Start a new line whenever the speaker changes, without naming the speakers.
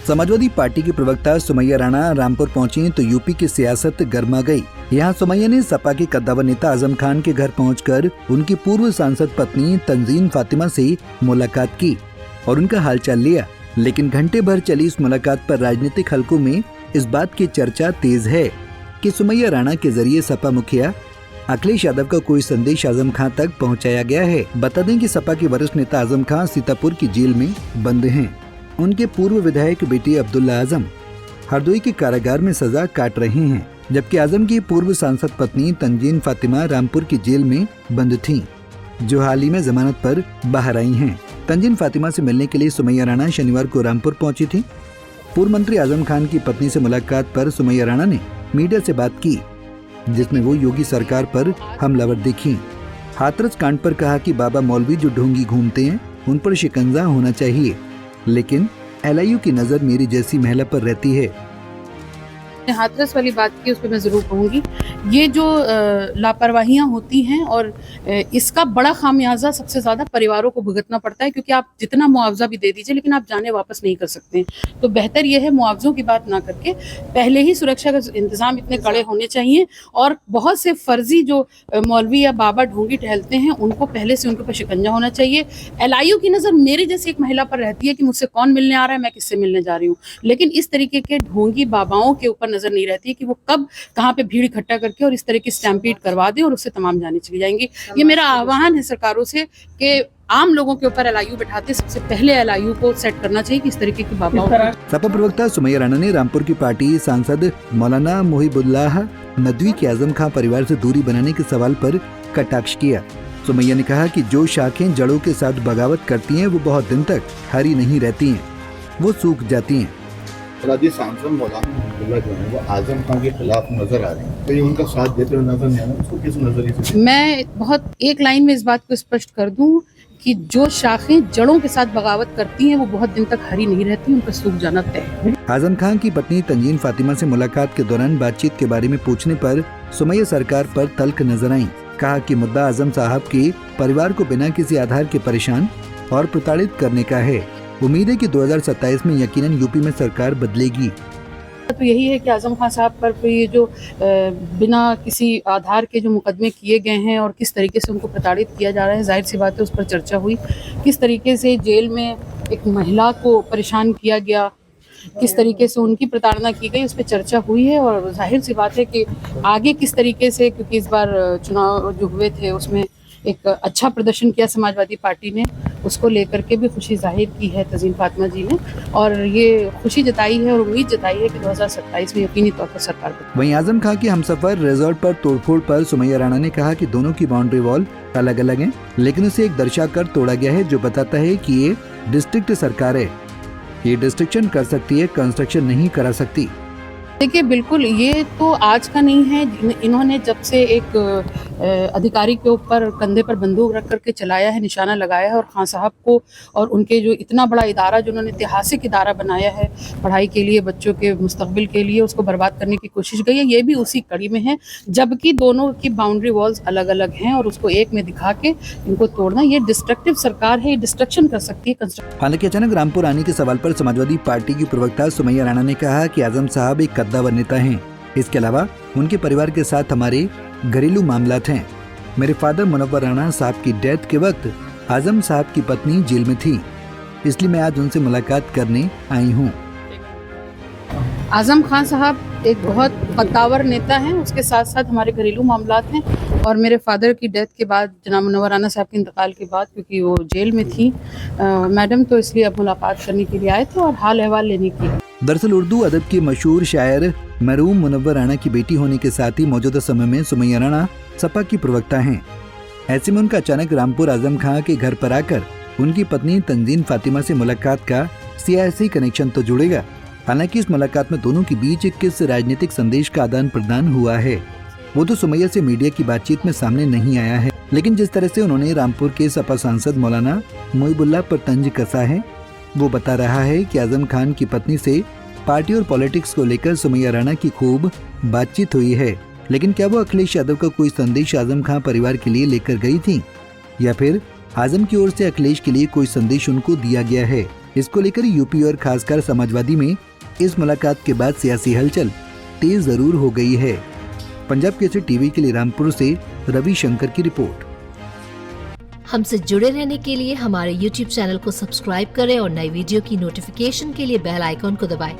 Samajwadi party की प्रवक्ता सुमैया राणा रामपुर पहुंची तो यूपी की सियासत गर्मा गई। यहाँ सुमैया ने सपा के कद्दावर नेता आजम खान के घर पहुंचकर उनकी पूर्व सांसद पत्नी तंजीन फातिमा से मुलाकात की और उनका हालचाल लिया। लेकिन घंटे भर चली इस मुलाकात पर राजनीतिक हलकों में इस बात की चर्चा तेज है कि सुमैया राणा के जरिए सपा मुखिया अखिलेश यादव का कोई संदेश आजम खान तक पहुंचाया गया है। बता दें कि सपा के वरिष्ठ नेता आजम खान सीतापुर की जेल में बंद हैं। उनके पूर्व विधायक बेटी अब्दुल्ला आजम हरदोई के कारागार में सजा काट रहे हैं, जबकि आजम की पूर्व सांसद पत्नी तंजीन फातिमा रामपुर की जेल में बंद थीं, जो हाल ही में जमानत पर बाहर आई हैं। तंजीन फातिमा से मिलने के लिए सुमैया राणा शनिवार को रामपुर पहुंची थी। पूर्व मंत्री आजम खान की पत्नी से मुलाकात पर सुमैया राणा ने मीडिया से बात की, जिसमें वो योगी सरकार पर हमलावर दिखी। हाथरस कांड पर कहा कि बाबा मौलवी जो ढोंगी घूमते हैं उन पर शिकंजा होना चाहिए, लेकिन LIU की नजर मेरी जैसी महिला पर रहती है।
हाथरस वाली बात की उस पर मैं ज़रूर कहूँगी, ये जो लापरवाहियाँ होती हैं और इसका बड़ा खामियाजा सबसे ज़्यादा परिवारों को भुगतना पड़ता है, क्योंकि आप जितना मुआवजा भी दे दीजिए लेकिन आप जाने वापस नहीं कर सकते। तो बेहतर यह है मुआवजों की बात ना करके पहले ही सुरक्षा का इंतजाम इतने कड़े होने चाहिए और बहुत से फर्जी जो मौलवी या बाबा ढोंगी टहलते हैं उनको पहले से उनके ऊपर शिकंजा होना चाहिए। LIU की नज़र मेरी जैसी एक महिला पर रहती है कि मुझसे कौन मिलने आ रहा है, मैं किससे मिलने जा रही हूँ, लेकिन इस तरीके के ढोंगी बाबाओं के ऊपर नजर नहीं रहती कि वो कब कहां पे भीड़ इकट्ठा करके और इस तरह की स्टैम्पीड करवा दें और उससे तमाम जाने चली जाएंगी। ये मेरा आह्वान है सरकारों से कि आम लोगों के ऊपर LIU बैठाते सबसे पहले LIU को सेट करना चाहिए कि इस तरीके की बाबाओं।
सपा प्रवक्ता सुमैया राणा ने रामपुर की पार्टी सांसद मौलाना मुहिबुल्लाह नदवी के आजम खान परिवार से दूरी बनाने के सवाल पर कटाक्ष किया। सुमैया ने कहा कि जो शाखें जड़ों के साथ बगावत करती हैं वो बहुत दिन तक हरी नहीं रहती हैं, वो सूख जाती हैं।
सांसद मौलाना मुहिबुल्लाह जो है वो आजम खान के खिलाफ नजर आ रहे हैं, तो ये उनका साथ देते हुए नजर नहीं आ रहा, उसको किस नजरिए से?
मैं बहुत एक लाइन में इस बात को स्पष्ट कर दूं कि जो शाखें जड़ों के साथ बगावत करती हैं वो बहुत दिन तक हरी नहीं रहती, उनका सूख जाना तय है।
आजम खान की पत्नी तंजीन फातिमा से मुलाकात के दौरान बातचीत के बारे में पूछने पर सुमैया सरकार पर तल्ख नजर आई। कहा कि मुद्दा आजम साहब के परिवार को बिना किसी आधार के परेशान और प्रताड़ित करने का है। उम्मीद है कि 2027 में यकीनन यूपी में सरकार बदलेगी।
तो यही है कि आजम खान साहब पर ये जो बिना किसी आधार के जो मुकदमे किए गए हैं और किस तरीके से उनको प्रताड़ित किया जा रहा है, जाहिर सी बात है उस पर चर्चा हुई। किस तरीके से जेल में एक महिला को परेशान किया गया, किस तरीके से उनकी प्रताड़ना की गई, उस पर चर्चा हुई है। और जाहिर सी बात है कि आगे किस तरीके से, क्योंकि इस बार चुनाव जो हुए थे उसमें एक अच्छा प्रदर्शन किया समाजवादी पार्टी ने, उसको लेकर के भी खुशी जाहिर की है तंजीन फातिमा जी ने, और ये खुशी जताई है और उम्मीद जताई है कि 2027 में यकीनी तौर पर सरकार बनेगी।
वहीं आजम खान की हमसफर रिजॉर्ट पर तोड़फोड़ पर सुमैया राणा ने कहा कि दोनों की बाउंड्री वॉल अलग अलग है, लेकिन उसे एक दर्शाकर तोड़ा गया है जो बताता है कि ये डिस्ट्रिक्ट सरकार है, ये डिस्ट्रिक्शन कर सकती है, कंस्ट्रक्शन नहीं करा सकती।
देखिए बिल्कुल ये तो आज का नहीं है, इन्होंने जब से एक अधिकारी के ऊपर कंधे पर बंदूक रख करके चलाया है, निशाना लगाया है और खान साहब को और उनके जो इतना बड़ा इदारा जो उन्होंने ऐतिहासिक इदारा बनाया है पढ़ाई के लिए, बच्चों के मुस्तकबिल के लिए, उसको बर्बाद करने की कोशिश गई है। ये भी उसी कड़ी में है, जबकि दोनों की बाउंड्री वॉल्स अलग अलग हैं और उसको एक में दिखा के इनको तोड़ना, ये डिस्ट्रक्टिव सरकार है, ये डिस्ट्रक्शन कर सकती है।
हालांकि अचानक रामपुर आने के सवाल पर समाजवादी पार्टी की प्रवक्ता सुमैया राणा ने कहा कि आजम साहब एक कद्दावर नेता हैं। इसके अलावा उनके परिवार के साथ हमारे घरेलू मामलात हैं। मेरे फादर मुनव्वर राणा साहब की डेथ के वक्त आजम साहब की पत्नी जेल में थी, इसलिए मैं आज उनसे मुलाकात करने आई हूँ।
आजम खान साहब एक बहुत कद्दावर नेता हैं, उसके साथ साथ हमारे घरेलू मामलात हैं और मेरे फादर की डेथ के बाद, जनाब मुनव्वर राणा साहब के इंतकाल के बाद, क्योंकि वो जेल में थी मैडम, तो इसलिए अब मुलाकात करने के लिए आए थे और हाल अहवाल लेने के लिए।
दरअसल उर्दू अदब की मशहूर शायर मरहूम मुनव्वर राणा की बेटी होने के साथ ही मौजूदा समय में सुमैया राणा सपा की प्रवक्ता हैं। ऐसे में उनका अचानक रामपुर आजम खान के घर पर आकर उनकी पत्नी तंजीन फातिमा से मुलाकात का सियासी कनेक्शन तो जुड़ेगा। हालांकि इस मुलाकात में दोनों के बीच किस राजनीतिक संदेश का आदान प्रदान हुआ है वो तो सुमैया से मीडिया की बातचीत में सामने नहीं आया है, लेकिन जिस तरह से उन्होंने रामपुर के सपा सांसद मौलाना मुहिबुल्लाह पर तंज कसा है वो बता रहा है कि आजम खान की पत्नी से पार्टी और पॉलिटिक्स को लेकर सुमैया राणा की खूब बातचीत हुई है। लेकिन क्या वो अखिलेश यादव का कोई संदेश आजम खान परिवार के लिए लेकर गई थी या फिर आजम की ओर से अखिलेश के लिए कोई संदेश उनको दिया गया है? इसको लेकर यूपी और खासकर समाजवादी में इस मुलाकात के बाद सियासी हलचल तेज जरूर हो गई है। पंजाब केसरी टीवी के लिए रामपुर से रविशंकर की रिपोर्ट।
हमसे जुड़े रहने के लिए हमारे YouTube चैनल को सब्सक्राइब करें और नई वीडियो की नोटिफिकेशन के लिए बेल आइकॉन को दबाएं।